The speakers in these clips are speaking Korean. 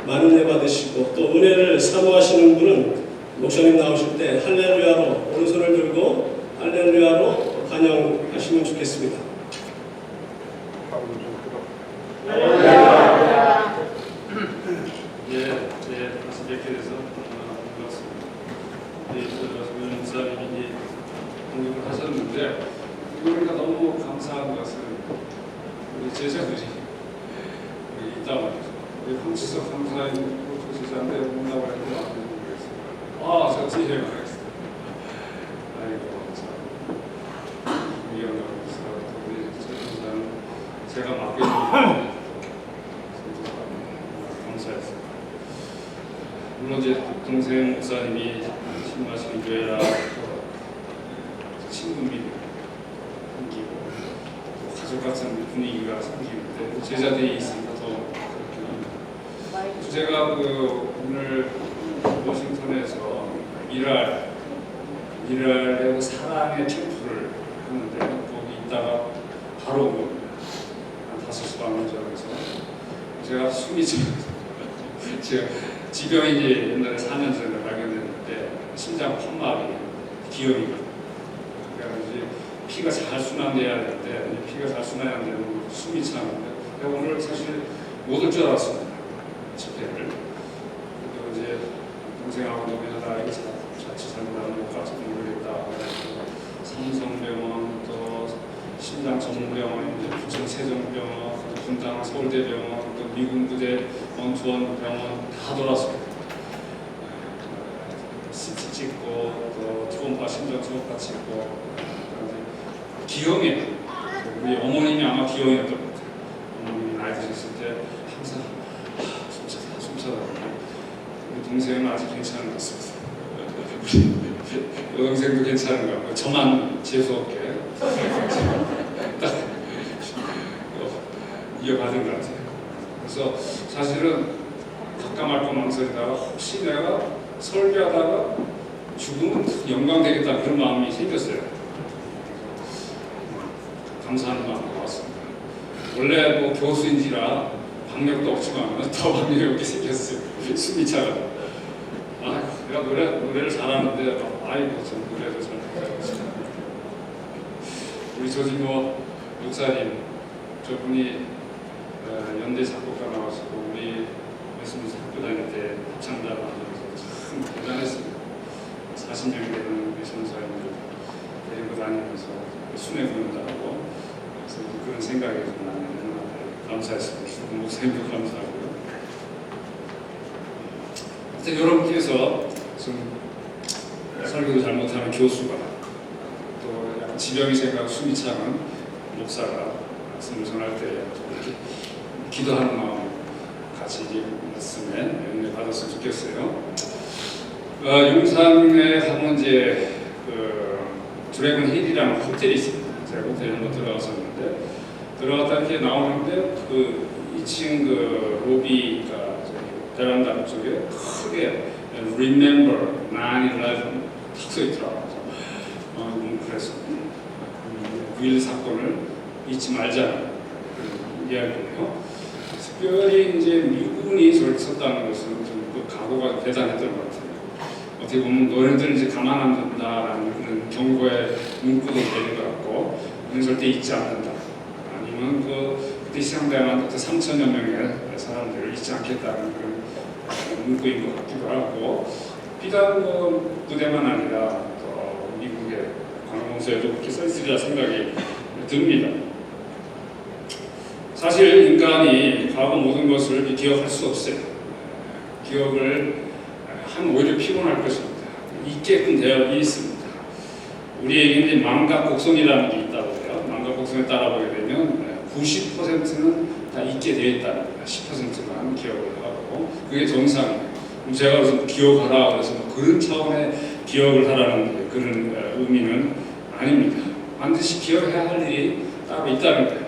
많은 은혜 받으시고 또 은혜를 사모하시는 분은 목사님 나오실 때 할렐루야로 오른손을 들고 할렐루야로 환영하시면 좋겠습니다. 할렐루야. 다시 뵙게 돼서 반갑습니다. 오늘 목사님이 공격을 하셨는데 우리가 너무 감사한 것은 우리 제자들이 있다 말이죠. 우리 황치석 강사님 제자인데 문답을 해도 안 되는 거겠어요. 저 지혜가 하겠습니다. 아이고 참 위험하고 우리 제자는 제가 맡겨드리는 감사했습니다. 물론 제 동생 목사님이 신마시는 교회라 친구미 생기고 또 가족 같은 분위기가 생기는데 제자들이 있으니까 더 그렇긴 합니다. 제가 오늘 워싱턴에서 미랄의 사랑의 캠프를 하는데 거기 있다가 바로 온 겁니다. 한 5시 반 전에서 제가 숨이 제가 지병이 이제 옛날에 4년 전에 발견됐는데 심장 판막이 기형이거든요. 그래서 피가 잘 순환돼야 되는데 피가 잘 순환이 안 되는 숨이 차는데 오늘 사실 못 올 줄 알았습니다. 집회를. 그리고 이제 동생하고 노비하다 이게 자칫 잘못하면 못 가서 모르겠다. 삼성병원 또 심장 전문병원, 이제 부천세종병원, 또 분당 서울대병원, 또 미군 부대 원투원병원 다 돌았습니다. CT 찍고 또 초음파 심장 초음파 찍고 기형에 우리 어머님이 아마 기형이었던 것 같아요. 어머님이 나이 드셨을 때 항상 숨차다 우리 동생은 아직 괜찮은 것 같습니다. 여동생도 괜찮은 것 같고 저만 재수없게 딱 이어받은 것 같아요. 그래서 사실은 갈까 말까 망설이다가 혹시 내가 설교하다가 죽으면 영광 되겠다 그런 마음이 생겼어요. 감사하는 마음으로 왔습니다. 원래 뭐 교수인지라 박력도 없지만 더 박력이 없게 생겼어요. 숨이 차가. 아, 내가 노래를 잘하는데 아이고 전 노래도 잘 못해요. 우리 조진모 목사님 저분이 연대 작곡가 나와서고 우리 예수님께서 학교 다닐 때 합창단 하면서 참 대단했습니다. 40명 되는 우리 전사님들 데리고 다니면서 순회 부른다고 그래서 그런 생각이 좀 나는 감사했습니다. 목사님도 감사하고요. 하여튼 여러분께서 좀 설교도 잘못하는 교수가 또 약간 지병이 생각하고 숨이 차는 목사가 말씀을 전할 때 이렇게 기도하는 마음 같이 말씀에 은혜 받았으면 좋겠어요. 용산에 가면 이제 드래곤 힐이라는 호텔이 있습니다. 제가 호텔에 한번 들어갔었는데 들어갔다 이렇게 나오는데 그 2층 그 로비가 베란다 쪽에 크게 Remember 9/11 탁 써있더라고요. 그래서 9.11 사건을 잊지 말자 이야기예요. 특별히 이제 미군이 저렇게 썼다는 것은 좀 그 각오가 대단했던 것 같아요. 어떻게 보면 너희들 이제 가만 안 둔다라는 그런 경고의 문구도 되는 것 같고, 우리는 절대 잊지 않는다. 아니면 그때 시상당한 3,000여 명의 사람들을 잊지 않겠다는 그런 문구인 것 같기도 하고, 비단 부대만 아니라 또 미국의 관공서에도 그렇게 써있으리라 생각이 듭니다. 사실 인간이 과거 모든 것을 기억할 수 없어요. 기억을 하면 오히려 피곤할 것입니다. 잊게끔 되어 있습니다. 우리에게 이제 망각곡선이라는 게 있다고 해요. 망각곡선에 따라보게 되면 90%는 다 잊게 되어 있다는 거예요. 10%만 기억을 하고 그게 정상이에요. 제가 그래서 기억하라 그래서 그런 차원의 기억을 하라는 그런 의미는 아닙니다. 반드시 기억해야 할 일이 따로 있다는 거예요.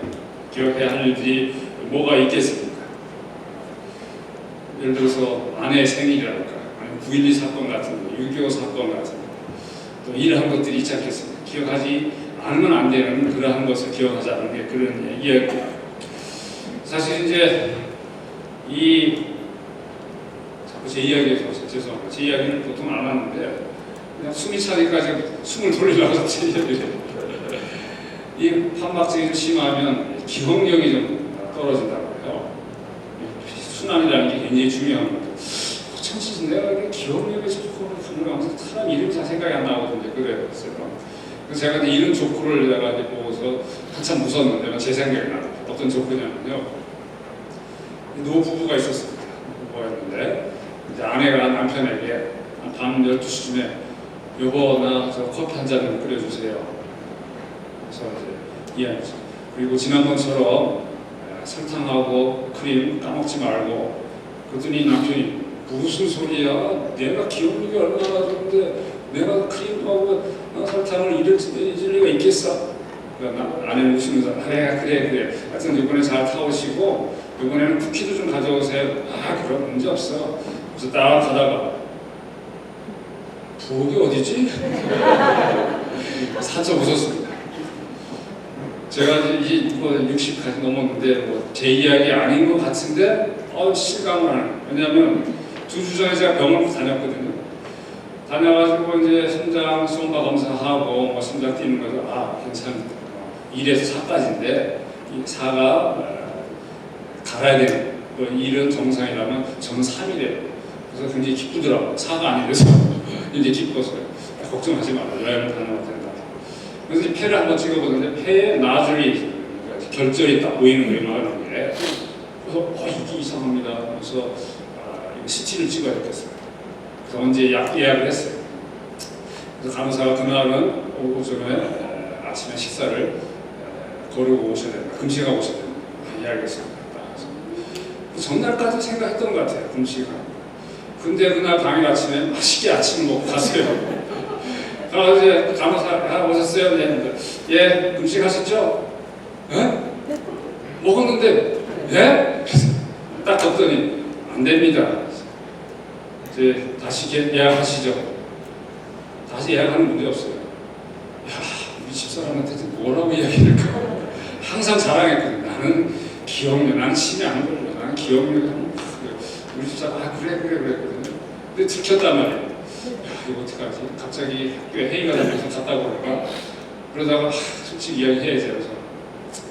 기억해야 할 일들이 뭐가 있겠습니까? 예를 들어서 아내의 생일이랄까, 아니면 9.12 사건 같은 거, 6.25 사건 같은 거, 또 이러한 것들이 있지 않겠습니까? 기억하지 않으면 안 되는 그러한 것을 기억하자는 게 그런 이야기입니다. 사실 이제 자꾸 제 이야기에서 죄송합니다. 제 이야기를 보통 안 하는데 그냥 숨이 차니까 지금 숨을 돌리려고 제 이야기를 해요. 이 판박증이 좀 심하면 기억력이 좀 떨어진다고 해요. 순환이라는 게 굉장히 중요한 겁니다. 참치 내가 기억력이 좋고 하면서 사람 이름이 잘 생각이 안 나거든요. 그래요. 그래서 제가 이런 조크를 내가 보고서 한참 웃었는데 제 생각이 나요. 어떤 조크냐면요. 노부부가 있었습니다. 부부였는데 이제 아내가 남편에게 밤 12시쯤에 여보 나 저 커피 한 잔 끓여주세요. 그래서 이제 이해하죠. 그리고 지난번처럼 설탕하고 크림 까먹지 말고. 그랬더니 남편이 무슨 소리야? 내가 기억력이 얼마나 좋은데 내가 크림하고 설탕을 잊을 리가 있겠어? 그러니까 아내는 웃으면서 그래 하여튼 이번에 잘 타오시고 이번에는 쿠키도 좀 가져오세요. 그럼 문제 없어. 그래서 딱 가다가 부엌이 어디지? 살짝 웃었습니다. 제가 이제 60까지 넘었는데 제 이야기 아닌 것 같은데 실감을 하는. 왜냐하면 2주 전에 제가 병원을 다녔거든요. 다녀가지고 이제 심장 수음파 검사하고 뭐 심장 뛰는 거죠. 아 괜찮다. 1에서 4까지인데 이 4가 갈아야 되는 1은 정상이라면 저는 3이래요. 그래서 굉장히 기쁘더라고요. 4가 아니래서 이제 기뻤어요. 걱정하지 마라. 여행을 다녀도 된다. 그래서 이 폐를 한번 찍어보는데 폐에 나주리 결절이 딱 보이는 거예요. 나오는 게. 그래서 이게 이상합니다. 그래서 이거 CT를 찍어야겠어요. 그래서 언제 예약을 했어요. 그래서 간호사가 그날은 오전에 아침에 식사를 거르고 오셔야 된다. 금식하고 오셔야 된다. 예, 알겠습니다. 전날까지 생각했던 것 같아요. 금식하고. 근데 그날 당일 아침에 맛있게 아침 먹고 갔어요. 그래서 이제 간호사 오셨어요? 네. 예, 금식하셨죠? 예? 먹었는데 예? 딱 뒀더니 안 됩니다. 이제 다시 예약하시죠. 다시 예약하는 문제 없어요. 야, 우리 집사람한테 뭐라고 이야기할까? 항상 자랑했거든. 나는 기억력, 나는 치매 안 걸려. 나는 기억력이 우리 집사람 그래 그랬거든요. 근데 들켰단 말이에요. 야, 이거 어떡하지? 갑자기 학교에 회의가 되면서 갔다고 그러니까 그러다가 솔직히 이야기해야지. 그래서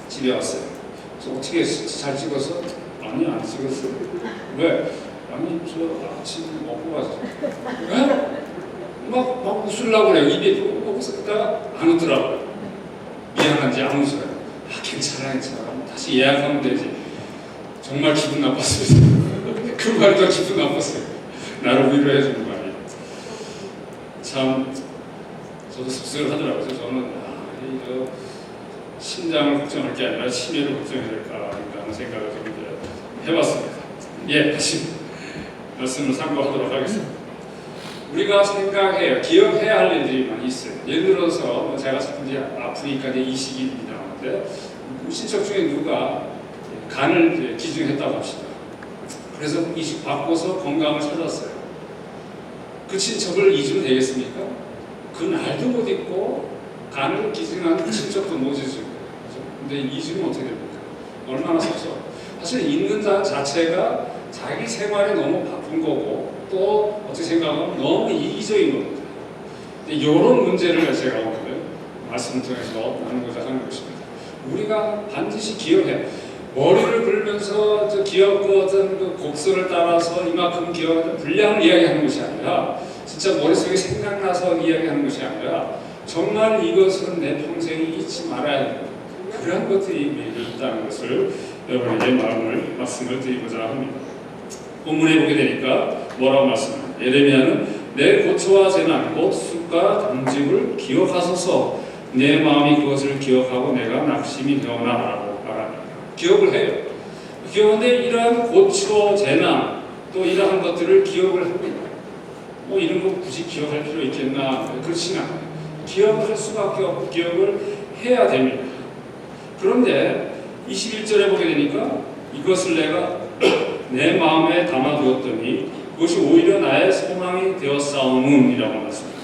집에 왔어요. 그래서 어떻게 잘 찍어서? 아니 안 찍었어요. 왜? 아니 저 아침 먹고 가서 막 웃으려고 그래요. 입에 먹고서 그다가 안 웃더라고요. 미안한지 안 웃어요. 괜찮아 다시 예약하면 되지. 정말 기분 나빴어요. 그 말이 더 기분 나빴어요. 나를 위로해주는 말이. 참 저도 씁쓸하더라고요. 저는 이거 심장을 걱정할 게 아니라 치매를 걱정해야 될까 하는 생각을 좀 해봤습니다. 예, 다시 말씀을 참고하도록 하겠습니다. 우리가 생각해야, 기억해야 할 일들이 많이 있어요. 예를 들어서 제가 이제 아프니까 이제 이식입니다. 근데 친척 중에 누가 간을 기증했다고 합시다. 그래서 이식 받고서 건강을 찾았어요. 그 친척을 잊으면 되겠습니까? 그 날도 못 잊고 간을 기증한 그 친척도 못 잊죠. 근데 잊으면 어떻게 됩니까? 얼마나 섭섭해요. 사실 잊는 자체가 자기 생활에 너무 바쁜 거고 또 어떻게 생각하면 너무 이기적인 겁니다. 근데 이런 문제를 제가 오늘 말씀을 통해서 나누고자 하는 것입니다. 우리가 반드시 기억해. 머리를 굴면서 기억 어떤 그 곡선을 따라서 이만큼 기억하는 분량을 이야기하는 것이 아니라 진짜 머릿속에 생각나서 이야기하는 것이 아니라 정말 이것은 내 평생에 잊지 말아야 합니다. 그런 것들이 매일 있다는 것을 여러분에게 말씀을 드리고자 합니다. 본문에 보게 되니까 뭐라고 말씀합니까? 예레미야는 내 고초와 재난 곧 숫과 당직을 기억하소서 내 마음이 그것을 기억하고 내가 낙심이 되어나라고 말합니다. 기억을 해요. 기억하는데 이러한 고초, 재난 또 이러한 것들을 기억을 합니다. 뭐 이런 거 굳이 기억할 필요 있겠나? 그렇지는 않아요. 기억을 할 수밖에 없고 기억을 해야 됩니다. 그런데 21절에 보게 되니까 이것을 내가 내 마음에 담아두었더니 그것이 오히려 나의 소망이 되었사오문이라고 말씀합니다.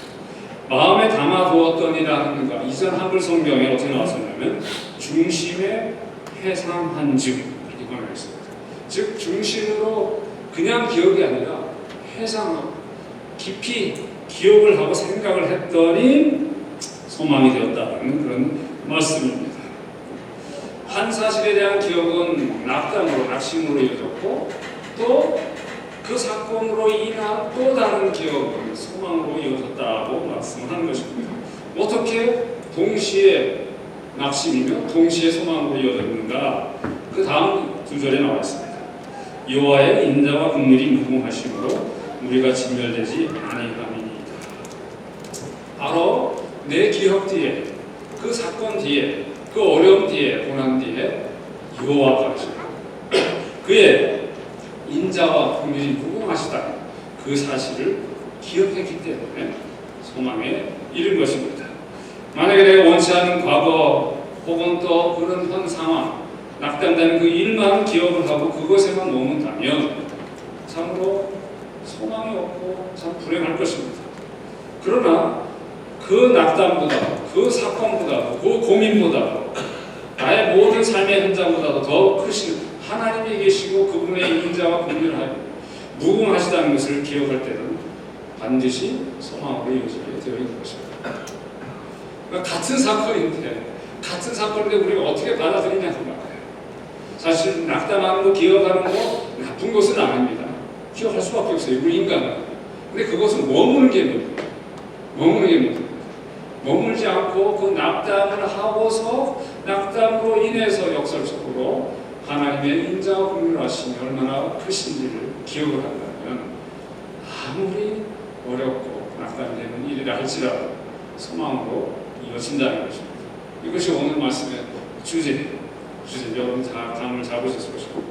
마음에 담아두었더니라 하는 거 이전 한글 성경에 어떻게 나왔었냐면 중심에 회상한 즉 이렇게 번역해 있습니다. 즉 중심으로 그냥 기억이 아니라 회상하고 깊이 기억을 하고 생각을 했더니 소망이 되었다는 그런 말씀입니다. 한 사실에 대한 기억은 낙담으로, 낙심으로 이어졌고 또 그 사건으로 인한 또 다른 기억은 소망으로 이어졌다고 말씀하는 것입니다. 어떻게 동시에 낙심이며 동시에 소망으로 이어졌는가? 그 다음 구절에 나와 있습니다. 여호와의 인자와 긍휼이 무궁하심으로 우리가 진멸되지 아니함이니이다. 바로 내 기억 뒤에, 그 사건 뒤에, 그 어려움 뒤에, 고난 뒤에 여호와가 계십니다. 그의 인자와 긍휼이 무궁하시다. 그 사실을 기억했기 때문에 소망에 이른 것입니다. 만약에 내가 원치 않은 과거 혹은 또 그런 현 상황, 낙담되는 그 일만 기억을 하고 그것에만 머문다면 참으로 소망이 없고 참 불행할 것입니다. 그러나 그 낙담보다, 그 사건보다, 그 고민보다 나의 모든 삶의 현장보다도 더 크신 하나님이 계시고 그분의 인자와 긍휼을 하여 무궁하시다는 것을 기억할 때는 반드시 소망으로 이어지게 되어 있는 것입니다. 그러니까 같은 사건인데 우리가 어떻게 받아들이냐 그 말이에요. 사실 낙담하는 거, 기억하는 거 나쁜 것은 아닙니다. 기억할 수밖에 없어요. 우리 인간은. 근데 그것은 머무는 게 문제예요. 머물지 않고 그 낙담을 하고서 낙담으로 인해서 역설적으로 하나님의 인자와 긍휼하심이 얼마나 크신지를 기억을 한다면 아무리 어렵고 낙담이 되는 일이라 할지라도 소망으로 이어진다는 것입니다. 이것이 오늘 말씀의 주제 여러분 다 감을 잡으셨을 것입니다.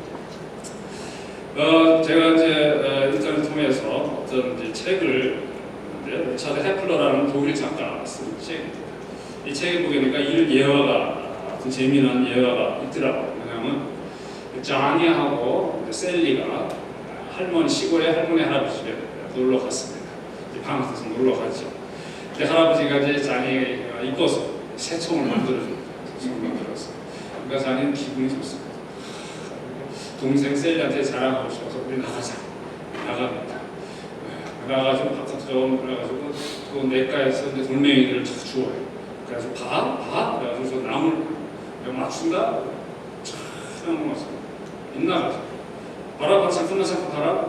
제가 이제 인터넷 통해서 어떤 이제 책을 리차드 해플러라는 독일 작가가 쓴 책입니다. 이 책에 보니까 이런 예화가 아주 재미난 예화가 있더라고요. 왜냐하면 자니하고 셀리가 시골에 할머니 할아버지 집에 놀러 갔습니다. 방에서 놀러 갔죠. 근데 할아버지가 이제 자니가 이뻐서 새총을 만들었어요. 그러니까 자니는 기분이 좋습니다. 동생 셀리한테 자랑하고 싶어서 우리 나갑니다. 나가가지고 바깥으로 좀 그래가지고 그 냇가에서 이제 돌멩이들을 주워요. 그래서 봐? 그래가지고 저 나물 맞춘다? 참 먹었어요. 빗나가서 바라봐 잠깐만 바라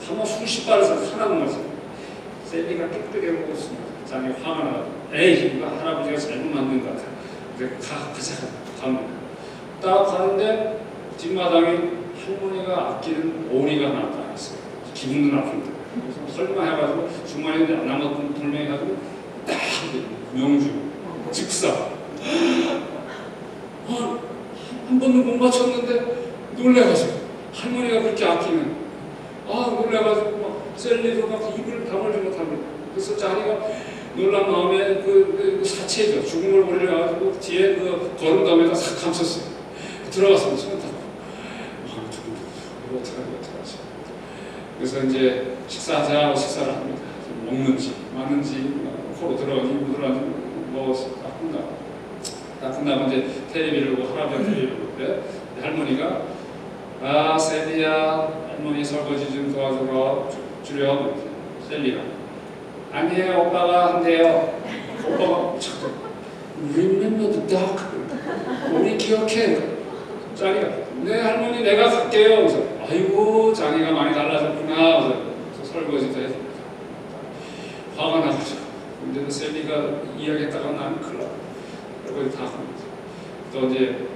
한번 수십 발을 하나 먹었어요. 셀리가 깨끗하게 먹었습니다. 자기 화가 나서 에이 이거 할아버지가 잘못 만든 것 같아. 그래 가자. 딱 가는데 뒷마당에 할머니가 아끼는 오리가 나왔다 했어요. 기분도 나쁜데. 그래서 설마 해가지고 주머니에 남았던 돌멩이 가지고 딱 명주 즉사. 한 번도 못 맞췄는데 놀래가지고 할머니가 그렇게 아끼는 놀래가지고 막 셀리도 막 입을 다물지 못합니다. 그래서 자기가 놀란 마음에 그 사체죠. 죽음을 몰려가지고 뒤에 그 거름담에다 싹 감췄어요. 들어갔습니다. 손을 닦고 이거 어떡하지. 그래서 이제 식사하자 하고 식사를 합니다. 먹는지 마는지 코로 들어가는지 입으로 들어가는지 뭐 다 끝나고 이제 텔레비를 보고 할아버지 텔레비를 보는데 할머니가 셀리야 할머니 설거지 좀 도와주려 셀리가 아니에요 오빠가 한대요. 오빠가 Remember the dark 우리 기억해. 자기가 네 할머니 내가 갈게요. 그래서 아이고 자기가 많이 달라졌구나. 그래서 설거지도 해서 화가 나가지고 근데도 셀리가 이야기했다가 나는 큰일 났다. 설거지 다 합니다. 또 이제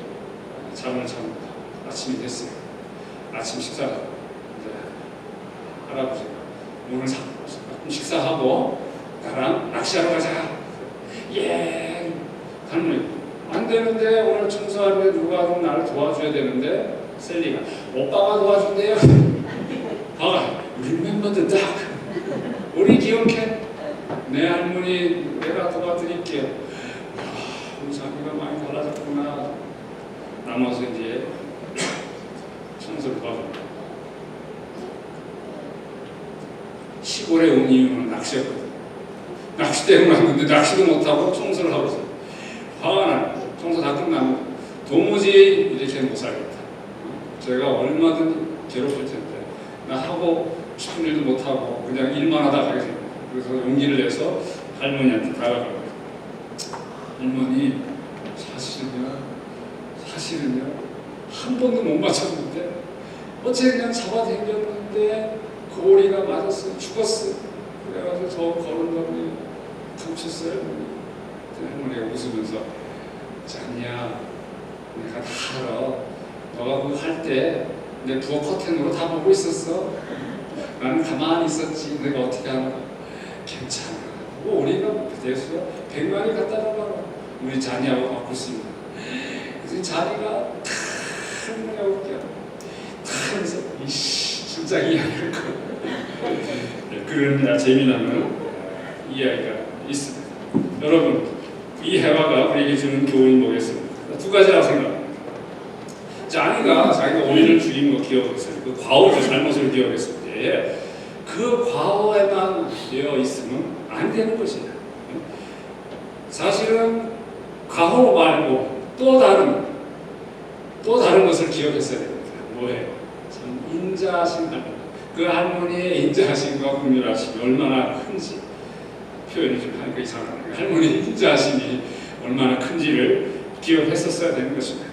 잠을 잡니다. 아침이 됐어요. 아침 식사를 이제 할아버지가 문을 닫고 식사하고 나랑 낚시하러 가자. 예 할머니 안 되는데 오늘 청소하는데 누가 좀 나를 도와줘야 되는데 셀리가 오빠가 도와준대요. 봐가 Remember the dark 우리 기억해. 네 할머니 내가 도와드릴게요. 우리 자기가 많이 달라졌구나. 남아서 이제 청소를 도와줍니다. 시골에 온 이유는 낚시였거든요. 낚싯대를 놨는데 낚시도 못하고 청소를 하고 있어요. 화가 나요. 청소 다 끝나면 도무지 이렇게 못 살겠다. 제가 얼마든지 괴롭힐 텐데 나 하고 싶은 일도 못하고 그냥 일만 하다 가게 됩니다. 그래서 용기를 내서 할머니한테 다가갑니다. 할머니 사실은요 한 번도 못 맞췄는데 어째 그냥 잡아당겼는데 그 오리가 맞았어요. 죽었어요. 그래가지고 저 걸음걸이 감췄어요. 할머니가 웃으면서 자니야 내가 다 알아. 너가 그거 할 때 내 부엌 커튼으로 다 보고 있었어. 나는 가만히 있었지. 내가 어떻게 하나. 괜찮아. 오리가 대수가 100마리 갖다 줘봐. 우리 자니하고 바꿀 수 있는. 그래서 자니가 할머니가 웃겨. 하면서 이씨 진짜 이야기할 거. 그런 재미나는 이야기가 있습니다. 여러분 이 해화가 우리에게 주는 교훈이 뭐겠습니까? 두 가지라고 생각합니다. 자니가 자기가 오리를 죽인 거 기억했어요. 그 과오의 잘못을 기억했을 때 그 과오에만 되어 있으면 안 되는 것이에요. 사실은 과오 말고 또 다른 것을 기억했어야 됩니다. 뭐예요? 참 인자하신 하나님. 그 할머니의 인자하심과 긍휼하심이 얼마나 큰지, 표현이 좀 하니까 이상하네요. 할머니의 인자하심이 얼마나 큰지를 기억했었어야 되는 것입니다.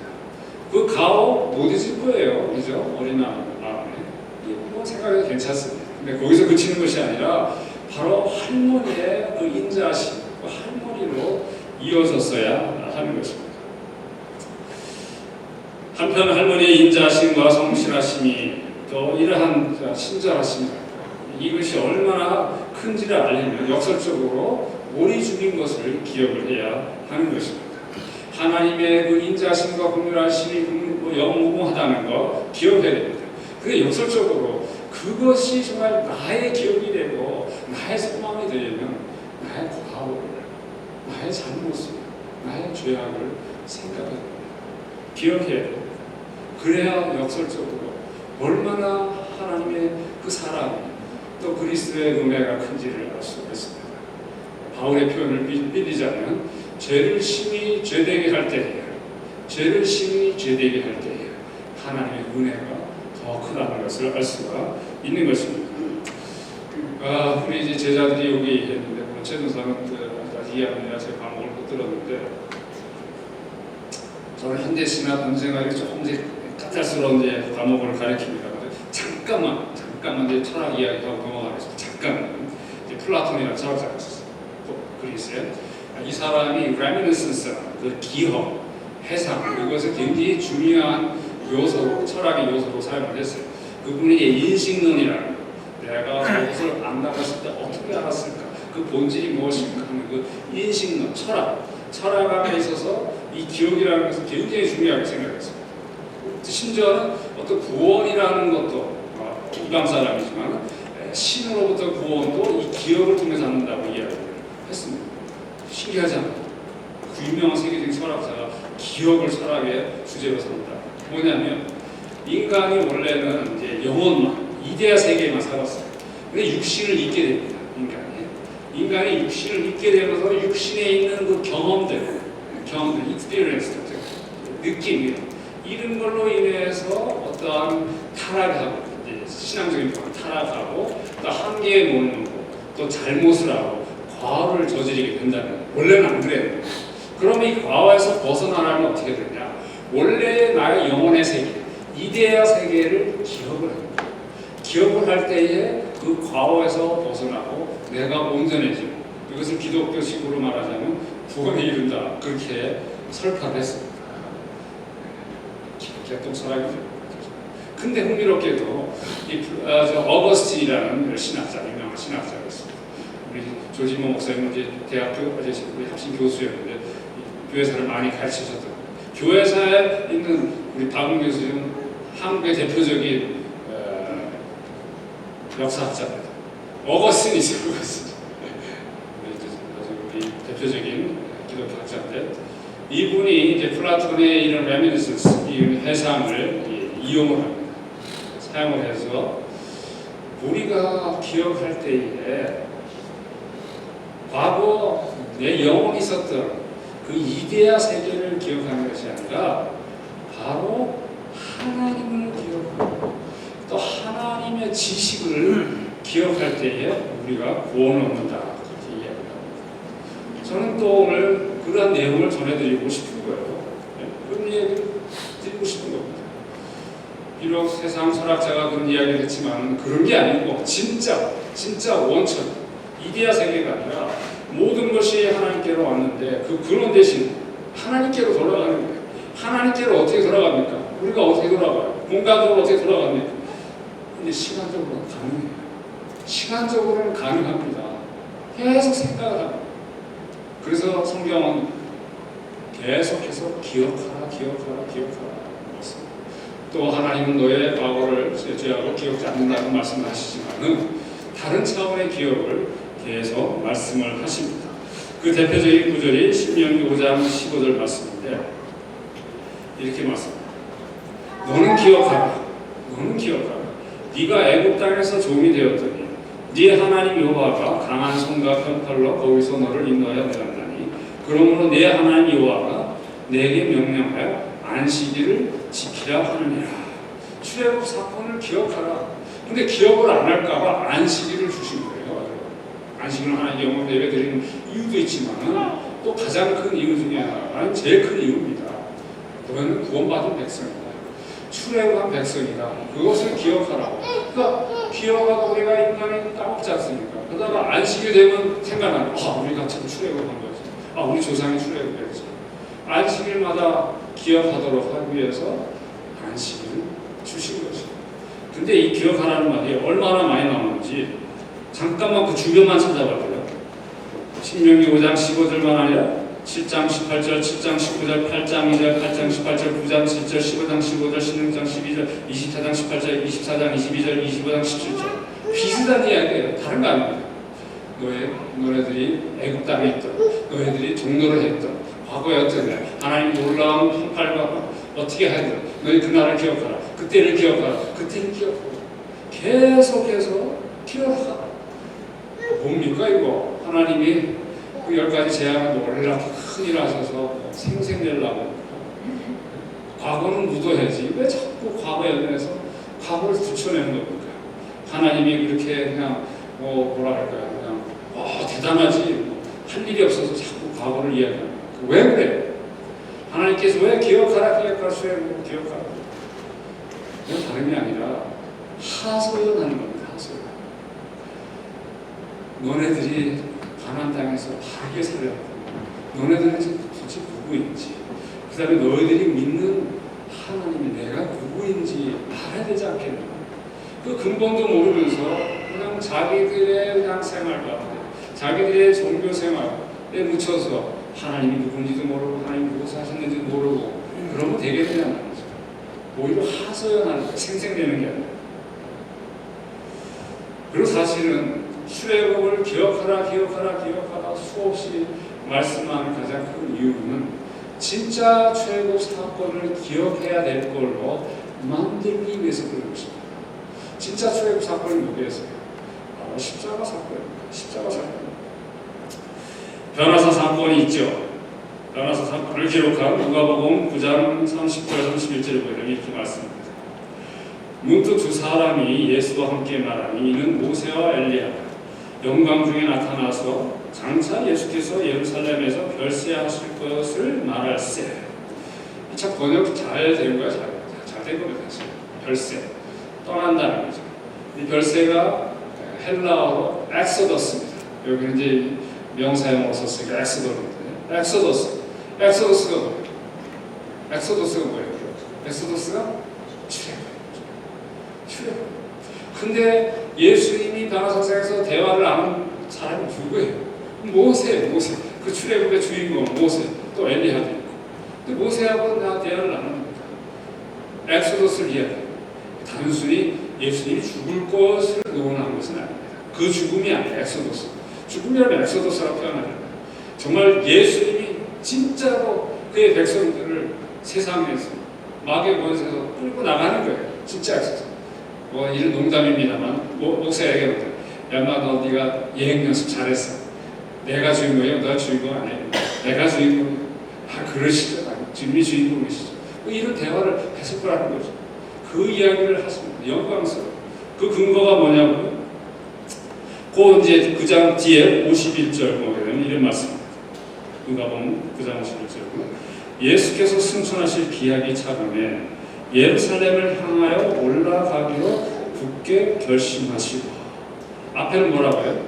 그 가오 못 잊을 거예요, 그죠? 어린 마음에. 뭐 생각해도 괜찮습니다. 근데 거기서 그치는 것이 아니라 바로 할머니의 그 인자하심, 그 할머니로 이어졌어야 하는 것입니다. 한편 할머니의 인자하심과 성실하심이 또 이러한 친절하심, 이것이 얼마나 큰지를 알려면 역설적으로 머리 죽인 것을 기억을 해야 하는 것입니다. 하나님의 그 인자하심과 긍휼하심이 영무하다는 거 기억해야 됩니다. 근데 역설적으로 그것이 정말 나의 기억이 되고 나의 소망이 되려면 나의 과거를, 나의 잘못을, 나의 죄악을 생각해야 됩니다. 기억해야 됩니다. 그래야 역설적으로 얼마나 하나님의 그 사랑 또 그리스도의 은혜가 큰지를 알 수 있습니다. 바울의 표현을 빌리자면 죄를 심히 죄되게 할 때에, 죄를 심히 죄되게 할 때에 하나님의 은혜가 더 크다는 것을 알 수가 있는 것입니다. 우리 이제 제자들이 여기 했는데, 최준사는 아직 이해합니다. 제 과목을 못 들었는데, 저는 현대시나 분생학이 조금 이제 까탈스러운 이제 과목을 가르칩니다. 잠깐만 이제 철학 이야기하고 넘어가겠습니다. 잠깐 이제 플라톤이라는 철학자가 있었어요. 또 그리스에 이 사람이 레미니센스, 그 기억, 해상, 이것을 굉장히 중요한 요소로, 철학의 요소로 사용을 했어요. 그분이 인식론이라는 거, 내가 그것을 안 나갔을 때 어떻게 알았을까, 그 본질이 무엇인가 하는 그 인식론, 철학 안에 있어서 이 기억이라는 것을 굉장히 중요하게 생각했어요. 심지어는 어떤 구원이라는 것도 이방 사람이지만 신으로부터 구원도 이 기억을 통해서 받는다고 이야기를 했습니다. 신기하잖아요. 그 유명한 세계적인 철학자가 기억을 철학의 주제로 삼다. 뭐냐면 인간이 원래는 이제 영혼만, 이데아 세계에만 살았어요. 근데 육신을 잊게 됩니다. 인간이 육신을 잊게 되면서 육신에 있는 그 경험들, experience, 느낌, 이런 걸로 인해서 어떠한 타락하고, 신앙적인 타락하고, 또 한계에 못 누고, 또 잘못을 하고, 과오를 저지르게 된다면, 원래는 안 그래요. 그러면 이 과오에서 벗어나려면 어떻게 되냐? 원래 나의 영혼의 세계, 이데아 세계를 기억을 합니다. 기억을 할 때에 그 과오에서 벗어나고 내가 온전해지고, 이것을 기독교식으로 말하자면 구원에 이른다, 그렇게 설파를 했습니다. 개똥사랑이죠. 근데 흥미롭게도 어거스틴이라는 신학자, 유명한 신학자가 있습니다. 우리 조지모 목사님은 이제 대학교 우리 학신 교수였는데 교회사를 많이 가르치셨던, 교회사에 있는 우리 박은 교수는 한국의 대표적인 역사학자입니다. 어거스틴이죠. 우리 대표적인 기독교 학자인데, 이분이 이제 플라톤의 이런 레미니센스, 이 해상을 이용을 합니다. 사용을 해서 우리가 기억할 때에 과거 내 영혼이 있었던 그 이데아 세계를 기억하는 것이 아니라 바로 하나님을 기억하고 또 하나님의 지식을 기억할 때에 우리가 구원을 얻는다, 그렇게 이야기합니다. 저는 또 오늘 그러한 내용을 전해드리고 싶은 거예요. 그런 얘기를 드리고 싶은 겁니다. 비록 세상 철학자가 그런 이야기를 했지만 그런 게 아니고 진짜 원천, 이데아 세계가 아니라 모든 것이 하나님께로 왔는데 그 근원 대신 하나님께로 돌아가는 거예요. 하나님께로 어떻게 돌아갑니까? 우리가 어떻게 돌아가요? 공간적으로 어떻게 돌아갑니까? 근데 시간적으로는 가능해요. 시간적으로는 가능합니다. 계속 생각을 합니다. 그래서 성경은 계속해서 기억하라. 또 하나님은 너의 과거를, 죄악을 기억지 않는다고 말씀을 하시지만은 다른 차원의 기억을 계속 말씀을 하십니다. 그 대표적인 구절이 신명기 5장 15절 말씀인데 이렇게 말씀합니다. 너는 기억하라. 네가 애굽 땅에서 종이 되었더니 네 하나님 여호와가 강한 손과 편팔로 거기서 너를 인도하여 내었나니 그러므로 네 하나님 여호와가 내게 명령하여 안식일을 지키라 하느니라. 출애굽 사건을 기억하라. 근데 기억을 안 할까봐 안식일을 주신 거예요. 안식일은 하나님 영혼 예배 드리는 이유도 있지만 또 가장 큰 이유 중에 하나가 제일 큰 이유입니다. 너희는 구원받은 백성이다. 출애굽한 백성이다. 그것을 기억하라고. 그러니까 기억하고 우리가 인간이 까먹지 않습니까? 그러다가 안식일 되면 생각나는 우리가 참 출애굽한 거지. 우리 조상이 출애굽했지. 안식일마다 기억하도록 하기 위해서 안식일을 주신 것이죠. 근데 이 기억하라는 말이 얼마나 많이 나오는지 잠깐만 그 주변만 찾아봐도요. 신명기 5장 15절만 아니라 7장 18절, 7장 19절, 8장 2절, 8장 18절, 9장 7절, 15장 15절, 16장 12절, 24장 18절, 24장 22절, 25장 17절 비슷한 이야기예요. 다른 거 아닙니다. 너네들이 애굽 땅에 있던, 너희들이 종노를 했던 과거에 어떤 날 하나님 놀라운 형팔과 어떻게 하든 너희 그날을 기억하라. 그때를 기억하라. 그때를 기억하라. 계속해서 기억하라. 뭡니까 이거? 하나님이 그 10가지 재앙을 놀랍게 큰 일 하셔서 생색내려고 과거는 묻어야지 왜 자꾸 과거에 연연해서 과거를 붙여내는 겁니까? 하나님이 그렇게 그냥 뭐라 할까요? 그냥 대단하지 할 일이 없어서 자꾸 과거를 이야기합니다. 왜 그래? 하나님께서 왜 기억하라 수행하고 기억하라? 그건 다름이 아니라 하소연하는 겁니다. 하소연. 너네들이 가나안 땅에서 바르게 살려고 너네들은 도대체 누구인지 그 다음에 너희들이 믿는 하나님이 내가 누구인지 알아야 되지 않겠나? 그 근본도 모르면서 그냥 자기들의 그냥 생활 가운데 자기들의 종교 생활에 묻혀서 하나님이 누군지도 모르고 하나님이 무엇을 하셨는지도 모르고 그러면 되게 되냐는 거죠. 오히려 하소연하는 거, 생색내는 게 아니라. 그리고 사실은 출애굽을 기억하라 수없이 말씀하는 가장 큰 이유는 진짜 출애굽 사건을 기억해야 될 걸로 만들기 위해서 그런 것입니다. 진짜 출애굽 사건이 뭐겠어요? 바로 십자가 사건입니다. 십자가 사건. 변화사 사건이 있죠. 변화사 사건을 기록한 누가복음 9장 30절 31절에 보면 이렇게 말씀합니다. 문득 두 사람이 예수와 함께 말하니 이는 모세와 엘리야다. 영광 중에 나타나서 장차 예수께서 예루살렘에서 별세하실 것을 말할세. 참 번역 잘 된 거야, 잘 된 겁니다. 사실 별세 떠난다는 거죠. 이 별세가 헬라어로 엑소더스입니다. 여기 이제 명사형으로 썼으니까 엑소더스인데 엑소더스가 뭐예요? 엑소더스가 뭐예요? 엑소더스가 출애굽. 근데 예수님이 변화사상에서 대화를 하는 사람이 누구예요? 모세. 그 출애굽의 주인공 모세. 또 엘리야도 있고. 근데 모세하고 대화를 나눕니다. 엑소더스를 이야기해요. 단순히 예수님이 죽을 것을 논한 것은 아닙니다. 그 죽음이 아니라 엑소더스. 죽음이라면 엑소더스라고 표현하잖아요. 정말 예수님이 진짜로 그의 백성들을 세상에서 마귀의 권세에서 끌고 나가는 거예요. 진짜 엑소더스. 이런 농담입니다만 목사에게 야마 너 네가 예행 연습 잘했어. 내가 주인공이야. 너 주인공 아니야. 내가 주인공이야. 그러시죠. 주님이 주인공이시죠. 이런 대화를 해석을 하는 거죠. 그 이야기를 하십니다. 영광스러워. 그 근거가 뭐냐면 그 이제 9장 뒤에 51절 보게 되면 이런 말씀입니다. 누가복음 9장 51절 예수께서 승천하실 기약이 차감해 예루살렘을 향하여 올라가기로 굳게 결심하시고 앞에는 뭐라고요?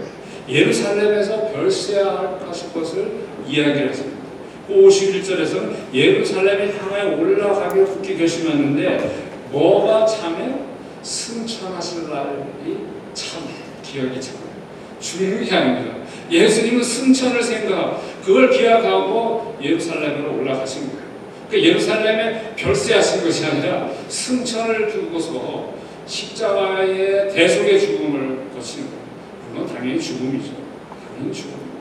예루살렘에서 별세하실 것을 이야기를 했습니다. 51절에서는 예루살렘을 향하여 올라가기로 굳게 결심했는데 뭐가 참해? 승천하실 날이 참해. 기억이 참해. 죽는 게 아닙니다. 예수님은 승천을 생각하고 그걸 기약하고 예루살렘으로 올라가신 거예요. 예루살렘에 별세하신 것이 아니라 승천을 두고서 십자가의 대속의 죽음을 거치는 거예요. 그건 당연히 죽음이죠. 당연히 죽음입니다.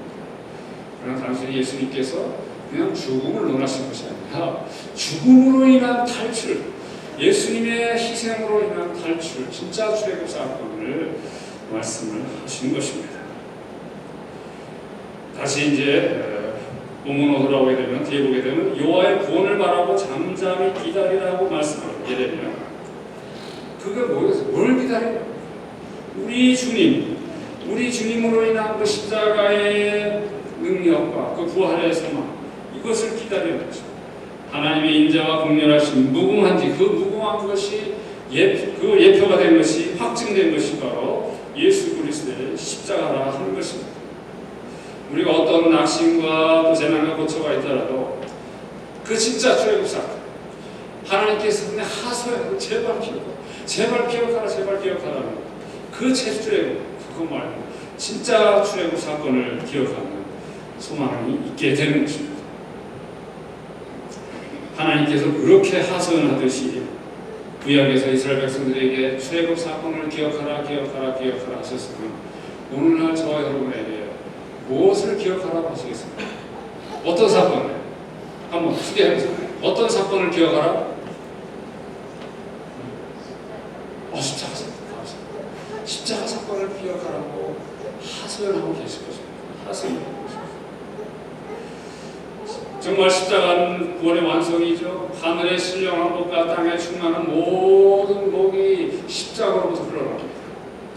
그러나 당시 예수님께서 그냥 죽음을 논하신 것이 아니라 죽음으로 인한 탈출, 예수님의 희생으로 인한 탈출, 진짜 출애굽 사건을 말씀을 하신 것입니다. 다시 이제 본문으로 돌아오게 되면 뒤에 보게 되면 여호와의 구원을 바라고 잠잠히 기다리라고 말씀하게 되면 그게 뭐였어요? 뭘 기다려? 우리 주님으로 인한 그 십자가의 능력과 그 부활의 소망, 이것을 기다리는 것입니다. 하나님의 인자와 공렬하신 무궁한지 그 무궁한 것이 그 예표가 된 것이 확증된 것이 바로 예수 그리스도의 십자가라 하는 것입니다. 우리가 어떤 낙심과 또 재난과 고초가 있더라도 그 진짜 출애굽 사건, 하나님께서 그냥 하소연, 제발 기억하라, 제발 기억하라는 그 출애굽, 그거 말고 진짜 출애굽 사건을 기억하는 소망이 있게 되는 것입니다. 하나님께서 그렇게 하소연하듯이 구약에서 이스라엘 백성들에게 출애굽 사건을 기억하라 하셨으면 오늘날 저와 여러분에게 무엇을 기억하라고 하시겠습니까? 어떤 사건을? 한번 소개해보세요. 어떤 사건을 기억하라? 십자가 사건을 기억하라고 하소연하고 계실 것입니다. 하소연하고 계십니다. 정말 십자가는 구원의 완성이죠. 하늘의 신령한 것과 땅에 충만한 모든 복이 십자가로부터 흘러나옵니다.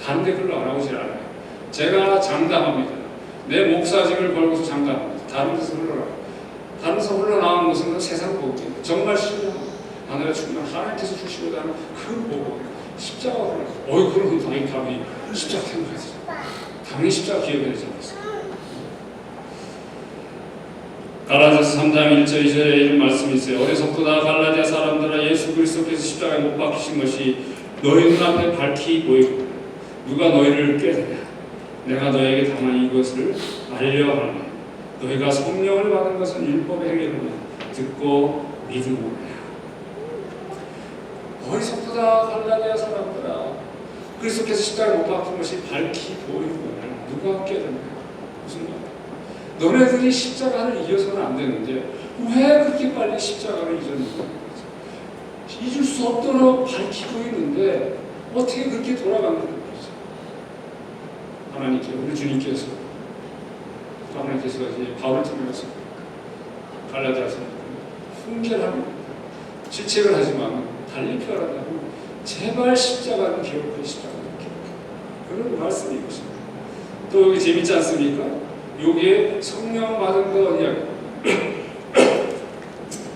다른 데 흘러나오지 않아요. 제가 장담합니다. 내 목사직을 걸고서 장담합니다. 다른 데서 흘러나와요. 다른 데서 흘러나오는 것은 세상 복이에요. 정말 신령한 하늘의 충만한 하나님께서 주시고자 하는 그 복, 십자가가 흘러나와요. 그럼 당연히 십자가 생각하지. 당연히 십자가 기억해야지 않겠어요. 갈라디아서 3장 1절 2절에 이런 말씀이 있어요. 어리석도다 갈라디아 사람들아, 예수 그리스도께서 십자가에 못 박히신 것이 너희 눈앞에 밝히 보이고 누가 너희를 깨닫냐? 내가 너에게 다만 이것을 알려 하노니 너희가 성령을 받은 것은 율법의 행위로나 듣고 믿음으로냐. 어리석도다 갈라디아 사람들아, 그리스도께서 십자가에 못 박힌 것이 밝히 보이고 누가 깨닫냐? 무슨 말? 너네들이 십자가를 잊어서는 안 되는데 왜 그렇게 빨리 십자가를 잊었는가? 잊을 수 없도록 밝히 보이는데 어떻게 그렇게 돌아가는 거죠? 우리 주님께서 이제 바울을 통해서 갈라디아서 훈계하고 질책을 하지만 달리 표현하고 제발 십자가는 기억해, 십자가는 기억해. 그런 말씀이 있습니다. 또 여기 재밌지 않습니까? 여기에 성령 받은 거 이야기.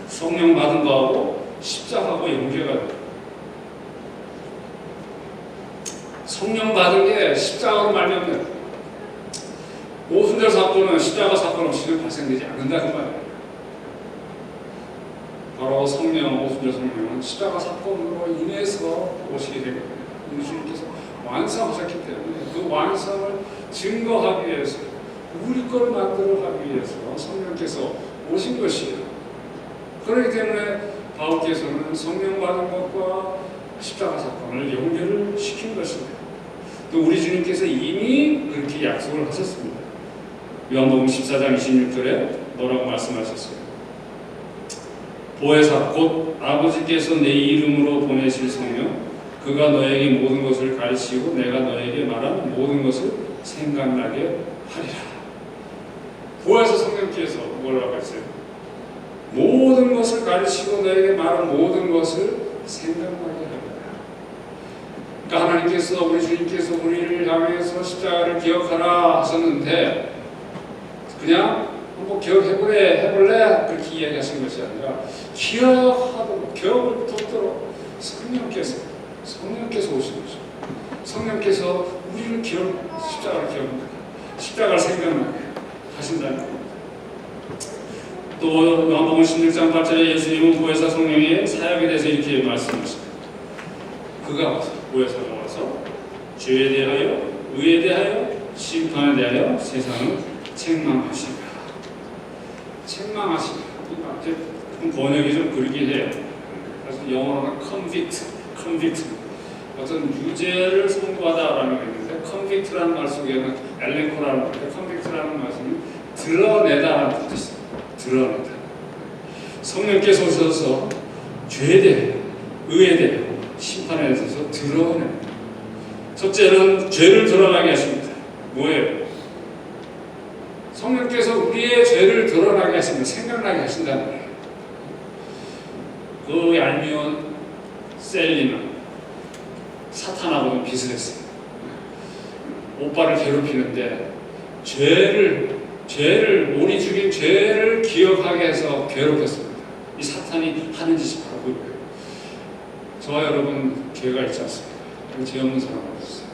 성령 받은 거하고 십자가하고 연계가 돼요. 성령 받은 게 십자가로 말미암는 오순절 사건은 십자가 사건 없이는 발생되지 않는다 그 말이에요. 바로 성령, 오순절 성령은 십자가 사건으로 인해서 오시게 된 겁니다. 예수님께서 완성하셨기 때문에 그 완성을 증거하기 위해서 우리 걸 만들어 가기 위해서 성령께서 오신 것이에요. 그렇기 때문에 바울께서는 성령 받은 것과 십자가 사건을 연결을 시킨 것입니다. 또 우리 주님께서 이미 그렇게 약속을 하셨습니다. 요한복음 14장 26절에 뭐라고 말씀하셨어요? 보혜사 곧 아버지께서 내 이름으로 보내실 성령, 그가 너에게 모든 것을 가르치고 내가 너에게 말한 모든 것을 생각나게 하리라. 보혜사 성령께서 뭐라고 했어요? 모든 것을 가르치고 너에게 말한 모든 것을 생각나게 합니다. 그러니까 하나님께서, 우리 주님께서 우리를 향해서 십자가를 기억하라 하셨는데 그냥 한번 기억해볼래? 그렇게 이야기하신 것이 아니라 기억하도록, 기억을 돋도록 성령께서 오신 거죠. 성령께서 우리를 십자가를 기억나게, 십자가를 생각나게 하신다는 겁니다. 또 요한복음 16장 8절에 예수님은 보혜사 성령의 사역에 대해서 이렇게 말씀하십니다. 그가 와서, 보혜사가 와서 죄에 대하여, 의에 대하여, 심판에 대하여 세상을 책망하시리라. 책망하시리라. 번역이 좀 그러긴 해요. 그래서 영어로는 convict. 어떤 유죄를 선고하다라는 게 있는데 convict라는 말 속에는 엘렌코라는 말인데 convict라는 말씀은 드러내다라는 뜻이 있어요. 드러내다. 성령께서 오셔서 죄에 대해, 의에 대해, 심판에 대해서 드러냅니다. 첫째는 죄를 드러나게 하십니다. 뭐예요? 성령께서 우리의 죄를 드러나게 하십니다. 생각나게 하신다는 거예요. 그 얄미운 셀리는 사탄하고는 비슷했어요. 오빠를 괴롭히는데 우리 죽인 죄를 기억하게 해서 괴롭혔습니다. 이 사탄이 하는 짓이 바로 그거예요. 저와 여러분 죄가 있지 않습니까? 죄 없는 사람 없었어요.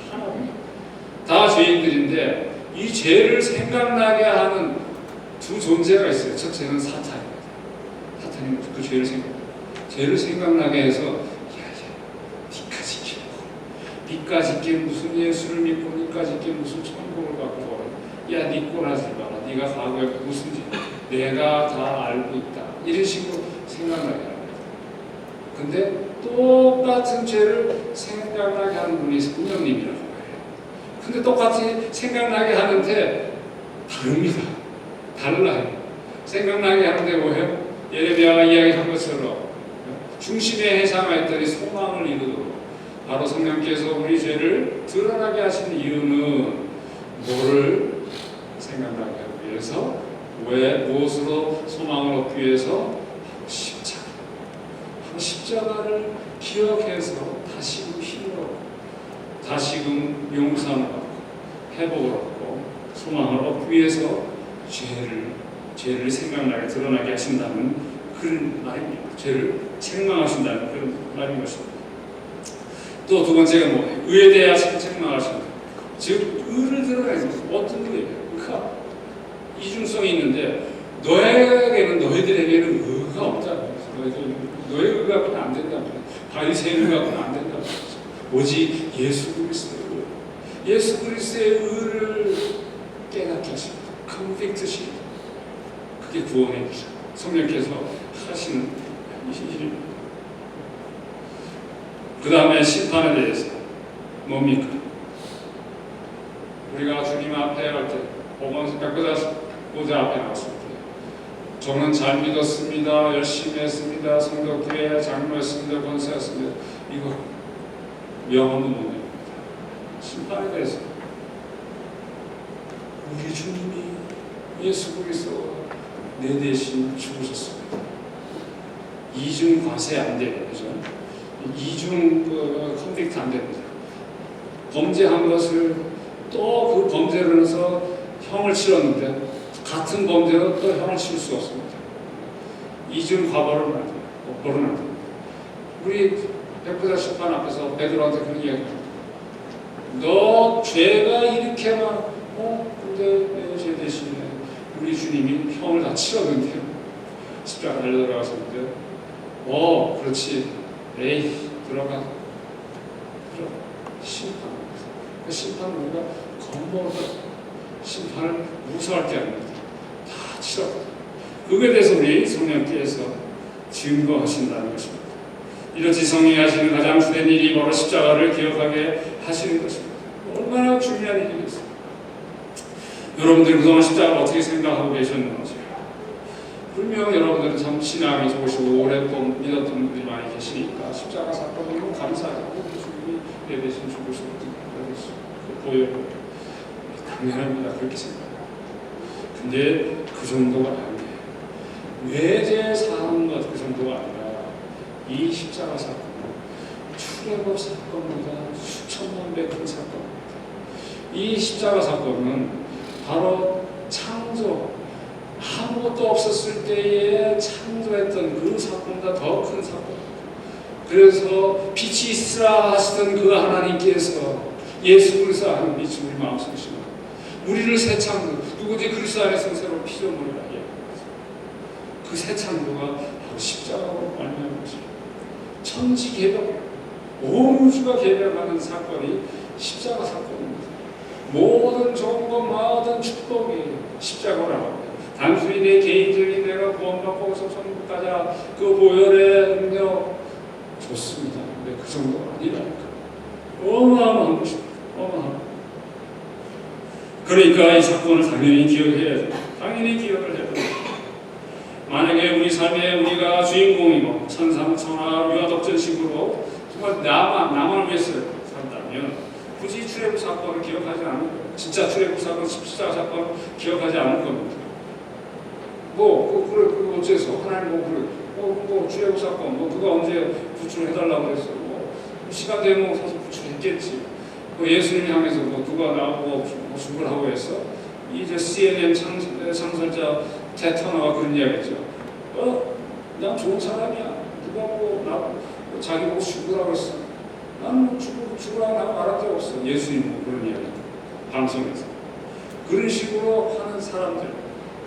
다 하나입니다. 다 죄인들인데 이 죄를 생각나게 하는 두 존재가 있어요. 첫째는 사탄입니다. 사탄이 그 죄를 생각나게 해서 니까짓 게 무슨 예수를 믿고 니까짓 게 무슨 천국을 갖고 야 니 꼴하지 마라. 네가 과거에 무슨 죄 내가 다 알고 있다. 이런 식으로 생각나게 합니다. 근데 똑같은 죄를 생각나게 하는 분이 성령님이라고 해요. 근데 똑같이 생각나게 하는데 다릅니다. 달라요. 생각나게 하는데 뭐예요? 예레미야가 이야기한 것처럼 중심에 해상하였더니 소망을 이루도록 바로 성령께서 우리 죄를 드러나게 하신 이유는 뭐를 생각나게 하기 위해서 무엇으로 소망을 얻기 위해서 십자가를 기억해서 다시금 힘을 얻고 다시금 용서를 받고 회복을 얻고 소망을 얻기 위해서 죄를 생각나게 드러나게 하신다는 그런 말입니다. 죄를 책망하신다는 그런 말인 것입니다. 또 두 번째가 뭐예요? 의에 대해 책망하신다. 즉 의를 드러내는 어떤 의예요? 의가 이중성이 있는데 너희들에게는 의가 없다. 너의 의 갖고는 안 된다. 바리새의 의 갖고는 안 된다. 오직 예수 그리스도의 의. 예수 그리스도의 의를 깨닫게 하십니다. 컨빅트십니다. 그게 구원의 일이죠. 성령께서 하시는 일입니다. 그 다음에 심판에 대해서 뭡니까? 우리가 주님 앞에 갈 때 보좌 앞에 나왔을 때 저는 잘 믿었습니다. 열심히 했습니다. 성도교회 장로했습니다. 권사했습니다. 이거 명함도 못 냅니다. 심판에 대해서 우리 주님이 예수 그리스도가 내 대신 죽으셨습니다. 이중 과세 안 돼요. 그죠? 이중 컨택트 안 됩니다. 범죄한 것을 또 그 범죄로 해서 형을 치렀는데 같은 범죄로 또 형을 칠 수 없습니다. 이중 과거를 안 돼요. 법벌은 안 됩니다. 우리 백보자 심판 앞에서 베드로한테 그런 이야기 합니다. 너 죄가 이렇게 근데 내 죄 대신에 우리 주님이 형을 다 치렀는데요. 십자가 달려들어가셨는데 그렇지. 에이 들어가. 심판. 그 심판을 우리가 겁먹어서 심판을 무서워할 게 아닙니다. 다 치렀다. 그거에 대해서 우리 성령께서 증거하신다는 것입니다. 이렇게 성령이 하시는 가장 주된 일이 바로 십자가를 기억하게 하시는 것입니다. 얼마나 중요한 일이겠습니까? 여러분들이 그동안 십자가를 어떻게 생각하고 계셨는지 분명 여러분들은 참 신앙이 좋으시고 오랫동안 믿었던 분들이 많이 계시니까 십자가 사건을 너무 감사하고 주님이 내 대신 죽으시고 보여요. 당연합니다. 그렇게 생각해요. 근데 그 정도가 아니에요. 외제 사항 그 정도가 아니라 이 십자가 사건, 출애굽 사건보다 수천만 배 큰 사건입니다. 이 십자가 사건은 바로 창조, 아무것도 없었을 때에 창조했던 그 사건보다 더 큰 사건입니다. 그래서 빛이 있으라 하시던 그 하나님께서 예수 그리스도 안에 빛이 우리 마음속에 심어 우리를 새 창조, 누구지 그리스도 안에서 새로 피조물이라 그 새 창조가 바로 십자가로 말미암은 것입니다. 천지 개벽, 온 우주가 개벽하는 사건이 십자가 사건입니다. 모든 좋은 것, 모든 축복이 십자가라고 합니다. 단순히 내 개인적인 내가 구원받고 천국 가자 그 보혈의 능력 좋습니다. 근데 그 정도가 아니라니까. 어마어마한 것입니다. 그러니까 이 사건을 당연히 기억해야죠. 당연히 기억을 해야 됩니다. 만약에 우리 삶에 우리가 주인공이고 천상천하 유아독전식으로 정말 나만 위해서 산다면 굳이 출애굽 사건을 기억하지 않을 거예요. 진짜 출애굽 사건, 십자가 사건 기억하지 않을 겁니다. 그래 어째서 하나님 출애굽 사건 누가 언제 구출해달라고 그랬어. 시간 되면 사실 구출했겠지. 예수님 향해서 누가 나오고 뭐 죽으라고 했어? 이제 CNN 창설자 테터너가 그런 이야기했죠. 난 좋은 사람이야. 누가 자기 보고 죽으라고 했어. 난 죽으라고 말한 적 없어. 예수님 그런 이야기 방송에서 그런 식으로 하는 사람들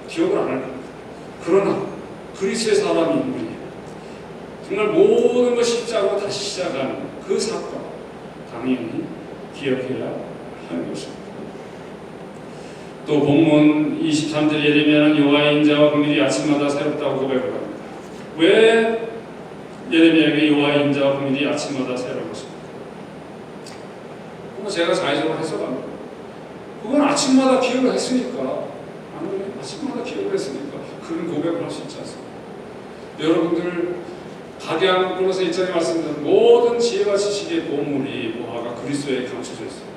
기억을 안 할 겁니다. 그러나 그리스도의 사람이 우리 정말 모든 걸 십자가로 다시 시작하는 그 사건 당연히 기억해야 하는 것입니다. 또 본문 23절 예레미야는 여호와의 인자와 긍휼이 아침마다 새롭다고 고백을 합니다. 왜 예레미야에게 여호와의 인자와 긍휼이 아침마다 새로운 것입니까? 제가 자의적으로 해석합니다. 그건 아침마다 기억을 했으니까, 아침마다 기억을 했으니까 그런 고백을 할 수 있지 않습니까? 여러분들 각양 플러스 1장에 말씀드린 모든 지혜와 지식의 보물이 뭐가 그리스도에 감춰져 있어요.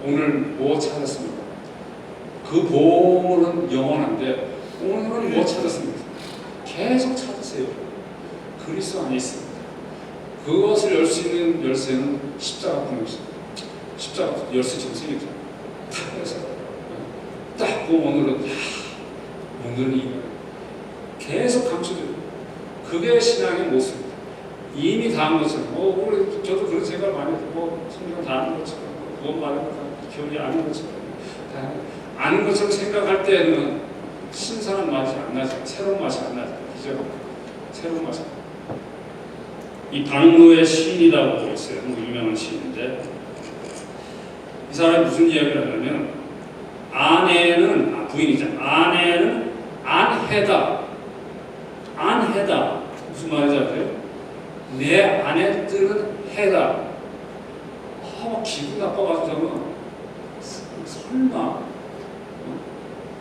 오늘 뭐 찾았습니까? 그 보물은 영원한데 오늘은 뭐 찾았습니까? 계속 찾으세요. 그리스도 안에 있습니다. 그것을 열 수 있는 열쇠는 십자가뿐입니다. 십자가 열쇠 정신이죠. 딱 해서 딱 보면 오늘은 이거예요. 계속 감춰져요. 그게 신앙의 모습입니다. 이미 다 한 것처럼 저도 그런 생각을 많이 했고 성경 다 아는 것처럼 무엇 말하는 거 기억이 아는 것처럼 다 아는 것처럼 생각할 때는 신선한 맛이 안 나죠. 새로운 맛이 안 나죠. 그죠? 새로운 맛이 안 나죠. 이 박노의 시인이라고 있어요. 유명한 시인인데 이 사람이 무슨 이야기를 하냐면 아내는 부인이죠. 아내는 안해다. 안해다. 무슨 말인지 아세요? 내 아내 뜻은 해다. 기분 나빠가지고 저는 설마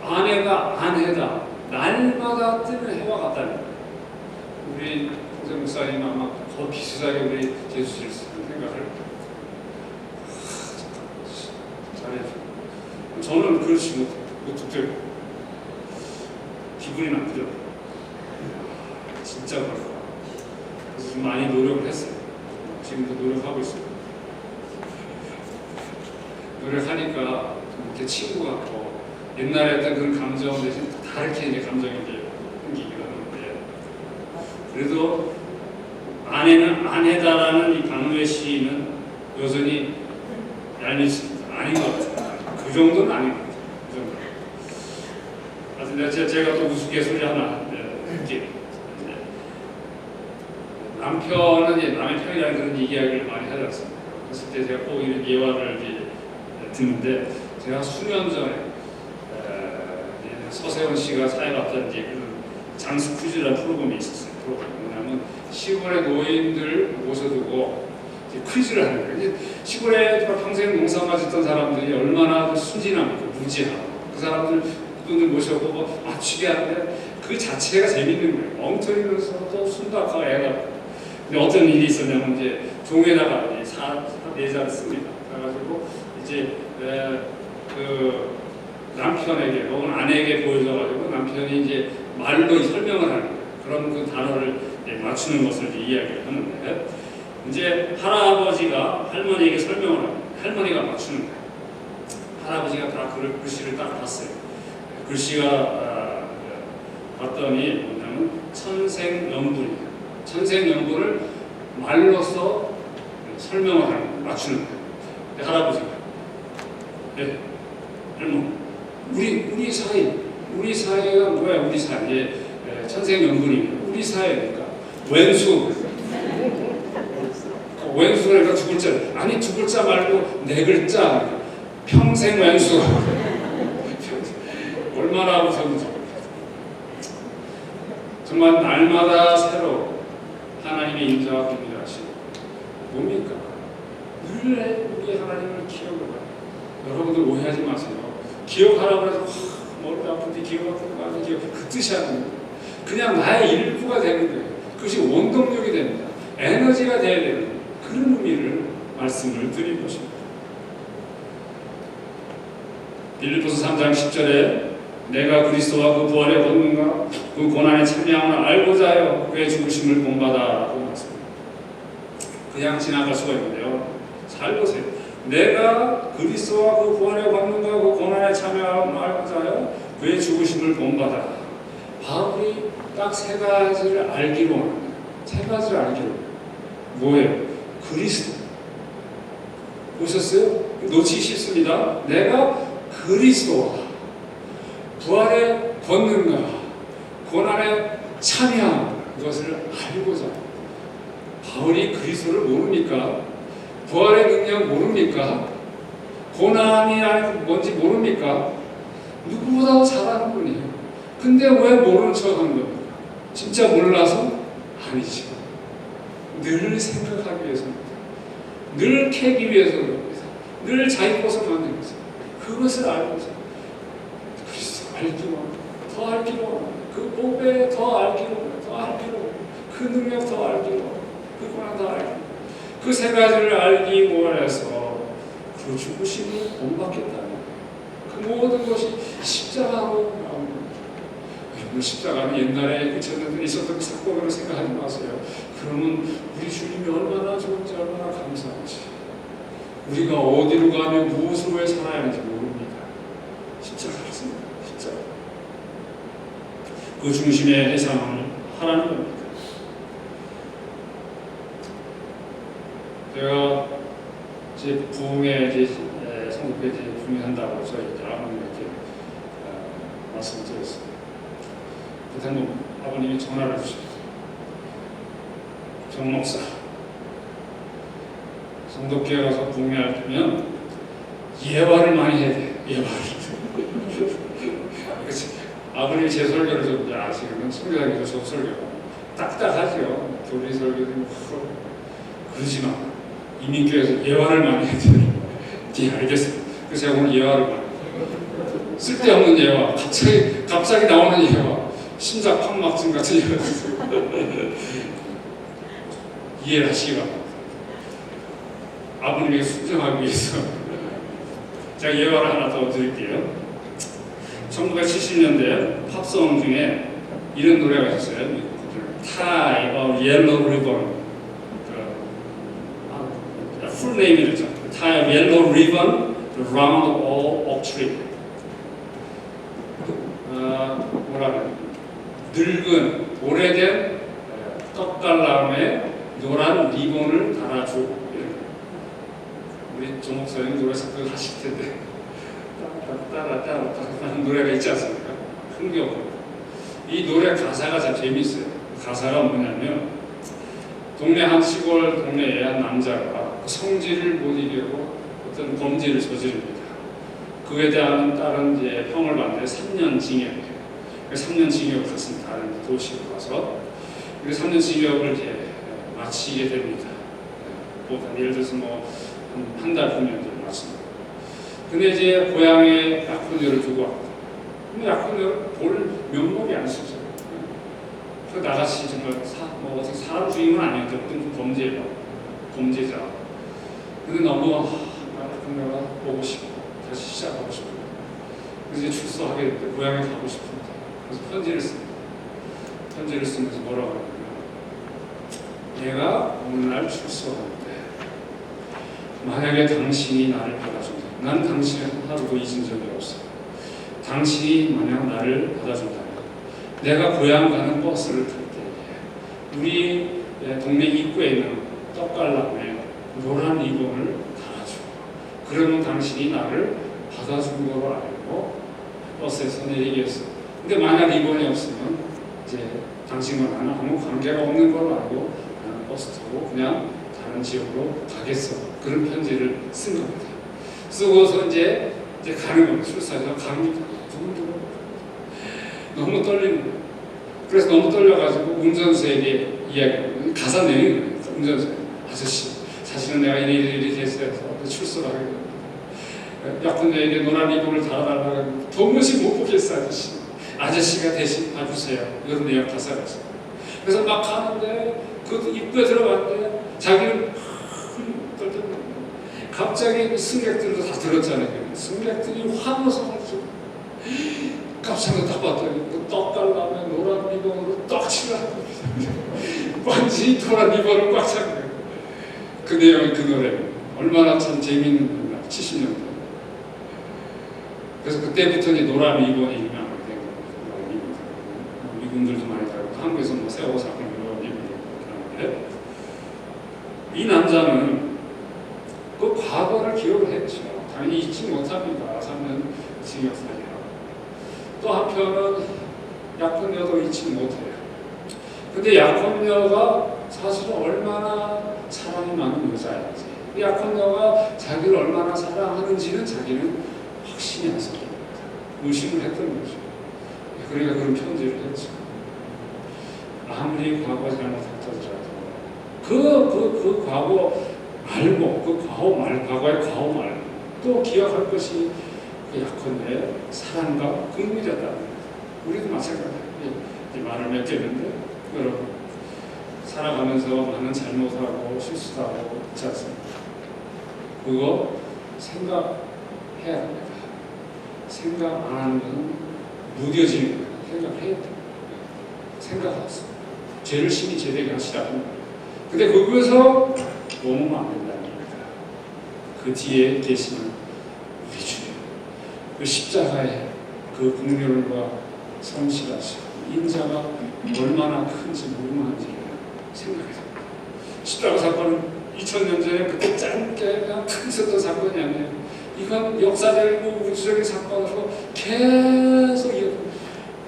아내가 안해다. 날마다 뜨는 해와 같다는 거예요. 우리 동생 목사님 아마 더 비슷하게 우리 제수실 생각을 잘해줘. 저는 그렇지 못해요. 기분이 나쁘죠. 진짜 그럴까. 그래서 좀 많이 노력을 했어요. 지금도 노력하고 있어요. 노력하니까 이렇게 친구 같고 옛날에 했던 그런 감정 대신 다르게 이제 감정이 이제 생기기도 하는데 그래도 아내는 안해다라는 이 박노의 시인은 여전히 얄밉습니다. 아닌 것 같아요. 그 정도는 아닌 것 같아요. 그 정도. 하여튼 제가 또 우스갯소리 하나 이렇게 남편은 이제 남의 편이라는 그런 이야기를 많이 하지 않습니까? 그랬을 때 제가 꼭 이런 예화를 이제 듣는데 제가 수년 전에 서세원 씨가 사회봤던 이제 그 장수 퀴즈라는 프로그램이 있었어요. 뭐냐면 시골의 노인들 모셔두고 퀴즈를 하는 거예요. 시골에 평생 농사만 짓던 사람들이 얼마나 순진하고 무지하고 그 사람들 모셔보고 맞추게 하는데 그 자체가 재밌는 거예요. 엉터리면서도 순박하고 애가. 근데 어떤 일이 있었냐면 이제 종에다가 내자를 씁니다. 그래가지고 이제 그 남편에게 혹은 아내에게 보여줘가지고 남편이 이제 말로 설명을 하는 거예요. 그런 그 단어를 맞추는 것을 이제 이야기를 하는데 이제 할아버지가 할머니에게 설명을 합니다. 할머니가 맞추는 거예요. 할아버지가 다 글씨를 딱 봤어요. 글씨가 봤더니 뭐냐면 천생연분이에요. 천생연분을 말로써 설명을 하는 거예요. 맞추는 거예요. 할아버지가 우리 사이가 뭐야? 우리 사이에 천생연분이 우리 사이니까 왼수 그러니까 두 글자 아니 두 글자 말고 네 글자 평생 왼수 얼마나 무서운지 정말 날마다 새로 하나님의 인자와 긍휼을 하시고 뭡니까? 늘 우리 하나님을 기억을 해요. 여러분들 오해하지 마세요. 기억하라고 해서 머리 아픈데 기억 아픈 거 아니에요. 그 뜻이 아닙니다. 그냥 나의 일부가 되는 거예요. 그것이 원동력이 됩니다. 에너지가 되어야 되는 그런 의미를 말씀을 드린 것입니다. 빌립보서 3장 10절에 내가 그리스도와 그 부활의 권능과 그 고난의 참여함을 알고자 하여 그의 죽으심을 본받아라고 말씀합니다. 그냥 지나갈 수가 있는데요. 잘 보세요. 내가 그리스도와 그 구원의 권능과 그 고난에 참여하고자 하여 그의 죽으심을 본받아. 바울이 딱 세 가지를 알기로 합니다. 세 가지를 알기로. 뭐예요? 그리스도. 보셨어요? 놓치기 쉽습니다. 내가 그리스도와 부활의 권능과 고난에 참여한 것을 알고자. 바울이 그리스도를 모릅니까? 부활의 능력 모릅니까? 고난이 뭔지 모릅니까? 누구보다도 잘 아는 분이에요. 근데 왜 모르는 척 하는 겁니까? 진짜 몰라서? 아니죠. 늘 생각하기 위해서입니다. 늘 캐기 위해서 그럽니다. 늘 자기 것을 만들기 위해서. 그것을 알고자. 그리스도 알기로 합니다. 더 알기로 합니다. 그 복에 더 알기로 합니다. 더 알기로 합니다. 그 능력 더 알기로 합니다. 그 고난 더 알기로 합니다. 그 세 가지를 알기 원해서 그 죽으심을 본받겠다는 그 모든 것이 십자가로 나옵니다. 여러분, 십자가는 옛날에 그쳤는데 있었던 그 사건으로 생각하지 마세요. 그러면 우리 주님이 얼마나 좋은지 얼마나 감사한지, 우리가 어디로 가며 무엇을 왜 살아야 하는지 모릅니다. 십자가였습니다. 십자가. 그 중심의 해상을 하라는 겁니다. 제가 제 부흥회 성도회 부흥한다고 저희 아버님께 말씀을 드렸어요. 그때 한번 아버님이 전화를 주셨어요. 정 목사, 성도교회 가서 부흥회할 때면 예화를 많이 해야 돼. 예화를. 그치? 아버님이 제 설교를 좀 아시면 설교하기도 저 설교 딱딱하죠. 교리 설교도 그러지만 이민교회에서 예화를 많이 해야 돼요. 네, 알겠습니다. 그래서 제가 오늘 예화를 많이 해요. 쓸데없는 예화, 갑자기 나오는 예화, 신작 판막증 같은 예화 이해를 하시기 바랍니다. 아버님에게 순종하기 위해서 제가 예화를 하나 더 드릴게요. 1970년대 팝송 중에 이런 노래가 있었어요. Tie a Yellow Ribbon. 풀 네임이 이렇죠. Tie a Yellow Ribbon Around All Oak Tree. 뭐라고요? 늙은 오래된 떡갈나무에 노란 리본을 달아주고. 우리 조 목사님 노래 자꾸 하실 텐데 따라따라 하는 노래가 있지 않습니까? 흥겨워. 이 노래 가사가 참 재미있어요. 가사가 뭐냐면 동네 한 시골 동네의 한 남자가 성질을 못 이기고 어떤 범죄를 저지릅니다. 그에 대한 다른 이제 형을 받는데 3년 징역이에요. 3년 징역을 갔습니다. 다른 도시로 가서 3년 징역을 이제 마치게 됩니다. 예를 들어서 한 달 후면 마칩니다. 근데 이제 고향에 약혼녀를 두고 왔고, 근데 약혼녀를 볼 면목이 안 쓰죠. 그 나같이 정말 사람 주인은 아니었던 범죄자. 근데 너무 약혼녀가 보고 싶고 다시 시작하고 싶고, 그래서 이제 출소하게 됐는데 고향에 가고 싶습니다. 그래서 편지를 씁니다. 편지를 쓰면서 뭐라고 하냐면, 내가 어느 날 출소하는데 만약에 당신이 나를 받아준다. 난 당신을 하루도 잊은 적이 없어. 당신이 만약 나를 받아준다면 내가 고향 가는 버스를 탈 때 우리 동네 입구에 있는 떡갈나무에 노란 리본을 달아줘. 그러면 당신이 나를 받아준 거로 알고 버스에서 내리겠어. 근데 만약 리본이 없으면 이제 당신과 나는 아무 관계가 없는 걸로 알고 나는 버스 타고 그냥 다른 지역으로 가겠어. 그런 편지를 쓴 겁니다. 쓰고서 이제 가는 겁니다. 출사해서 갑니다. 두근두근. 너무 떨리는 거예요. 그래서 너무 떨려가지고 운전수에게 이야기합니다. 가사 내용이 거예요. 운전수에게. 아저씨, 사실은 내가 이리 됐어요. 출소를 하게 됩니다. 약혼녀에게 노란 리본을 달아달라고 하면 도무지 못 보겠어, 아저씨. 아저씨가 대신 봐주세요. 이런 내용 가사가 있어요. 그래서 막 가는데 그 입구에 들어갔는데 자기는 갑자기 승객들도 다 들었잖아요. 승객들이 환호성을 주고 깜짝 딱 봤더니 떡갈나무에 노란 리본으로 떡 치라고 완전히 노란 리본을 꽉 차는 거예요. 그 내용이 그 노래 얼마나 참 재미있는 건가. 70년대. 그래서 그때부터 이제 노란 리본이 유명하게 된 거예요. 미군들도 많이 달고 한국에서 뭐 세월호 사건 이런 리본이 그런데 이 남자는 그 과거를 기억을 했죠. 당연히 잊지 못합니다. 3년 징역살이라. 또 한편은 약혼녀도 잊지 못해요. 근데 약혼녀가 사실은 얼마나 사랑이 많은 여자인지, 약혼녀가 자기를 얼마나 사랑하는지는 자기는 확신이 안 섭니다. 의심을 했던 거죠. 그러니까 그런 편지를 했죠. 아무리 과거가 잘못했더라도 그 과거 말고, 과거의 과거 말고 또 기억할 것이 그 약혼녀의 사랑과 긍휼이었다. 우리도 마찬가지예요. 이 말을 맺겠는데 여러분, 살아가면서 많은 잘못하고 실수도 하고 있지 않습니까? 그거 생각해야 합니다. 생각 안 하는 건 무뎌지는 거예요. 생각해야 돼요. 생각하세요. 죄를 심히 제대로 하시라는 거예요. 근데 거기서 넘으면 안 된다는 겁니다. 그 뒤에 계시는 우리 주님, 그 십자가의 그 긍휼과 성실하시고 인자가 얼마나 큰지 무궁한지 생각해 봅니다. 십자가 사건은 2000년 전에 그때 짧게 그냥 큰 있었던 사건이 아니에요. 이건 역사적이고 우주적인 사건으로 계속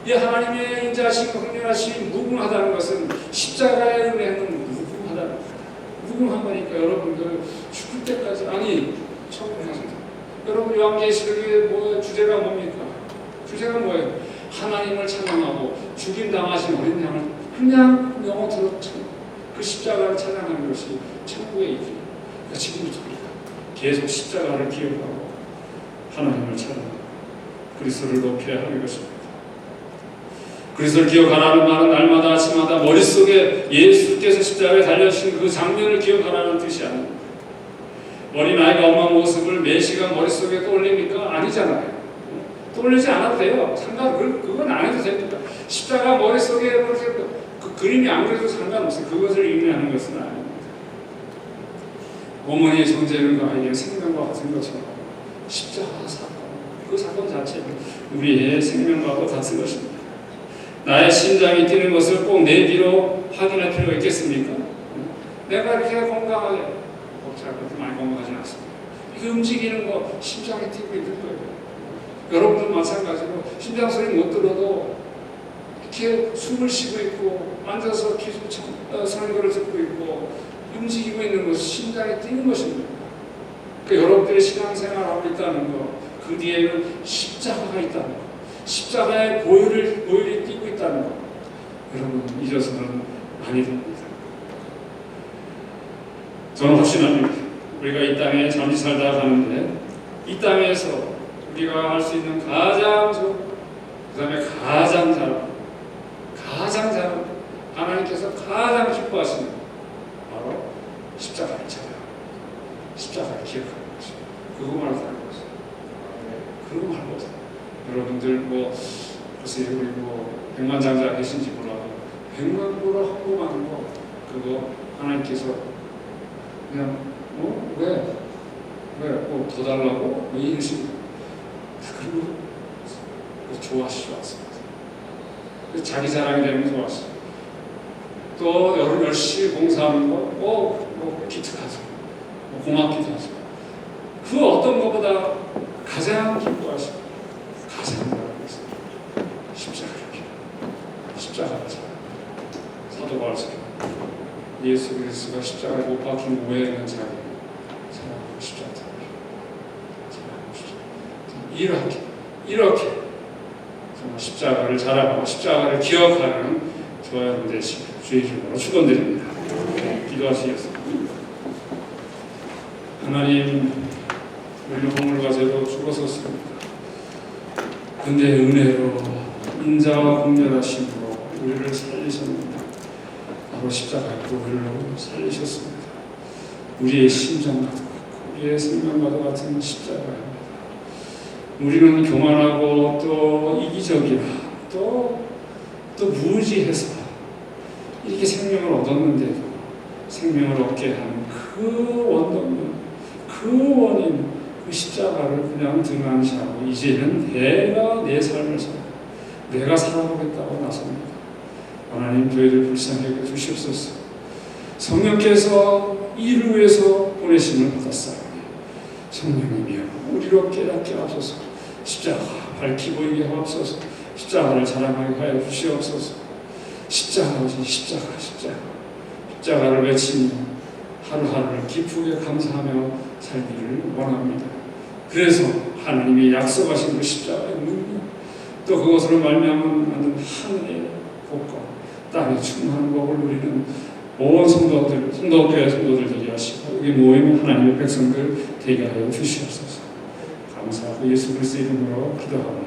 이 하나님의 인자하심, 긍휼하심, 무궁하다는 것은 십자가의 은혜는 무궁하다는 겁니다. 무궁한 거니까 여러분들 죽을 때까지, 아니 처음에 여러분 요한계시록의 주제가 뭡니까? 주제가 뭐예요? 하나님을 찬양하고 죽임 당하신 어린 양을 그냥 영혼으로 그 십자가를 찬양하는 것이 천국의 일이에요. 그러니까 지금부터 우리가 계속 십자가를 기억하고 하나님을 찬양하고 그리스도를 높여야 하는 것입니다. 그리스도를 기억하라는 말은 날마다 아침마다 머릿속에 예수께서 십자가에 달려주신 그 장면을 기억하라는 뜻이 아닙니다. 어린아이가 엄마 모습을 매 시간 머릿속에 떠올립니까? 아니잖아요. 떠올리지 않아도 돼요. 그건 안 해도 됩니다. 십자가 머릿속에 그 그림이 안 그래도 상관없어요. 그것을 의미하는 것은 아닙니다. 어머니의 존재는 그 아이의 생명과 같은 것처럼 십자가 사건, 그 사건 자체는 우리의 생명과도 같은 것입니다. 나의 심장이 뛰는 것을 꼭 내 귀로 확인할 필요가 있겠습니까? 내가 이렇게 건강하게, 그렇게 많이 건강하지 않습니다. 이게 움직이는 거, 심장이 뛰고 있는 거예요. 여러분도 마찬가지로 심장 소리 못 들어도 이렇게 숨을 쉬고 있고 앉아서 선거를 듣고 있고 움직이고 있는 것은 심장이 뛰는 것입니다. 그러니까 여러분들의 신앙생활하고 있다는 것, 그 뒤에는 십자가가 있다는 것, 십자가의 보혈이 뛰고 있다는 것, 여러분 잊어서는 아니 됩니다. 저는 확신합니다. 우리가 이 땅에 잠시 살다 가는데 이 땅에서 우리가 할 수 있는 가장 좋은, 그 다음에 가장 잘하는, 하나님께서 가장 기뻐하시는 바로 십자가를 찾아요. 십자가를 기억하는 것이죠. 그것만 하는 거죠. 그거 말고 여러분들 글쎄 우리 백만장자 계신지 몰라도 100만 불을 헌금하는 거 그거 하나님께서 그냥 왜 더 달라고 이러시는 그리고 좋아하시지 않습니다. 자기 자랑이 되는 거 좋아하시죠. 또 여러분 열심히 공사하는 거 기특하죠. 고맙기도 하죠. 그 어떤 것보다 가장 기뻐하시고 가장 잘하겠습니다. 십자가를 잘 사도 바울처럼 예수 그리스도가 십자가에 못 박힌 후에는 자기 사랑하고 싶지 않다. 이렇게 정말 십자가를 자랑하고 십자가를 기억하는 저와 여러분 되시길 주의 이름으로 축원드립니다. 기도하시겠습니다. 하나님, 우리는 허물과 죄로 죽어섰습니다. 근데 은혜로 인자와 긍휼하심으로 우리를 살리셨습니다. 바로 십자가의 보혈로 살리셨습니다. 우리의 심장과도 같고 우리의 생명과도 같은 십자가입니다. 우리는 교만하고 또 이기적이라 또 무지해서 이렇게 생명을 얻었는데도 생명을 얻게 하는 그 원동력, 그 원인, 그 십자가를 그냥 등한시하고 이제는 내가 내 삶을 살아 내가 살아보겠다고 나섭니다. 하나님 저희를 불쌍히 여겨 주시옵소서. 성령께서 이를 위해서 보내심을 받았사오니 성령님이여 우리로 깨닫게 하소서. 십자가 밝히 보이게 하옵소서. 십자가를 자랑하게 하여 주시옵소서. 십자가를 외치며 하루하루를 기쁘게 감사하며 살기를 원합니다. 그래서 하나님이 약속하신 그 십자가의 능력, 또 그것으로 말미암은 하늘의 복과 땅의 충만한 복을 누리는 온 성도교회 성도들 되게 하시고 여기 모이는 하나님의 백성들 되게 하여 주시옵소서. 감사하고 예수 그리스도 이름으로 기도합니다.